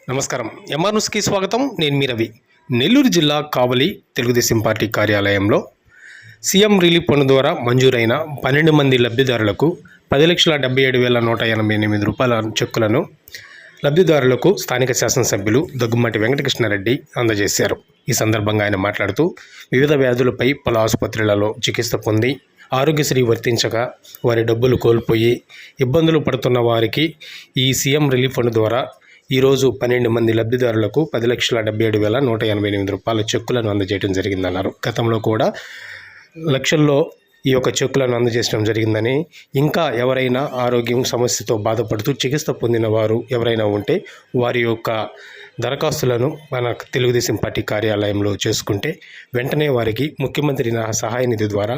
నమస్కారం. ఎంఆర్ న్యూస్కి స్వాగతం. నేను మీ రవి. నెల్లూరు జిల్లా కావలి తెలుగుదేశం పార్టీ కార్యాలయంలో సీఎం రిలీఫ్ ఫండ్ ద్వారా మంజూరైన 12 మంది లబ్ధిదారులకు 10,77,188 రూపాయల చెక్కులను లబ్ధిదారులకు స్థానిక శాసనసభ్యులు దగ్గుమాటి వెంకటకృష్ణారెడ్డి అందజేశారు. ఈ సందర్భంగా ఆయన మాట్లాడుతూ వివిధ వ్యాధులపై పలు ఆసుపత్రులలో చికిత్స పొంది ఆరోగ్యశ్రీ వర్తించక వారి డబ్బులు కోల్పోయి ఇబ్బందులు పడుతున్న వారికి ఈ సీఎం రిలీఫ్ ఫండ్ ద్వారా ఈరోజు 12 మంది లబ్ధిదారులకు 10,77,188 రూపాయల చెక్కులను అందజేయడం జరిగిందన్నారు. గతంలో కూడా లక్షల్లో ఈ యొక్క చెక్కులను అందజేయడం జరిగిందని, ఇంకా ఎవరైనా ఆరోగ్యం సమస్యతో బాధపడుతూ చికిత్స పొందిన వారు ఎవరైనా ఉంటే వారి యొక్క దరఖాస్తులను మన తెలుగుదేశం పార్టీ కార్యాలయంలో చేసుకుంటే వెంటనే వారికి ముఖ్యమంత్రి సహాయ నిధి ద్వారా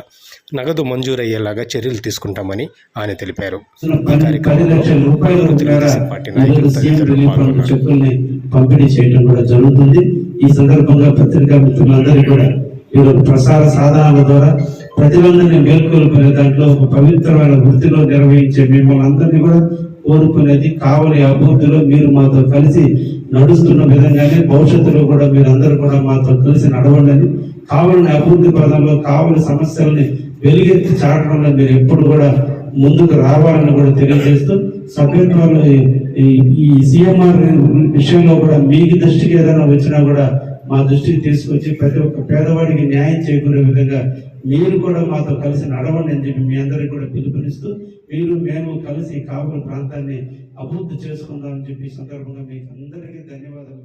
నగదు మంజూరయ్యేలాగా చర్యలు తీసుకుంటామని ఆయన తెలిపారు. ఈ కార్యక్రమంలో తెలుగుదేశం పార్టీ నాయకులు తదితరులు పాల్గొన్నారు. పంపిణీ చేయడం కూడా జరుగుతుంది. ఈ సందర్భంగా పత్రికా మిత్రులందరూ కూడా ఈరోజు ప్రసార సాధనాల ద్వారా ప్రజలందరినీ మేల్కొల్పుకునే దాంట్లో ఒక పవిత్రమైన వృత్తిలో నిర్వహించే మిమ్మల్ని అందరినీ కూడా కోరుకునేది కావలి అభివృద్ధిలో మీరు మాతో కలిసి నడుస్తున్న విధంగానే భవిష్యత్తులో కూడా మీరందరూ కూడా మాతో కలిసి నడవండి. కావలిని అభివృద్ధి పదంలో కావలి సమస్యల్ని వెలుగెత్తి చాటడంలో మీరు ఎప్పుడు కూడా ముందుకు రావాలని కూడా తెలియజేస్తూ సభ్యత్వాలు ఈ సిఎంఆర్ విషయంలో కూడా మీ దృష్టికి ఏదైనా వచ్చినా కూడా మా దృష్టికి తీసుకొచ్చి ప్రతి ఒక్క పేదవాడికి న్యాయం చేకూరే విధంగా మీరు కూడా మాతో కలిసి నడవండి అని చెప్పి మీ అందరికీ కూడా పిలుపునిస్తూ మేము కలిసి కావలి ప్రాంతాన్ని అభివృద్ధి చేసుకుందామని చెప్పి సందర్భంగా మీకు అందరికీ ధన్యవాదాలు.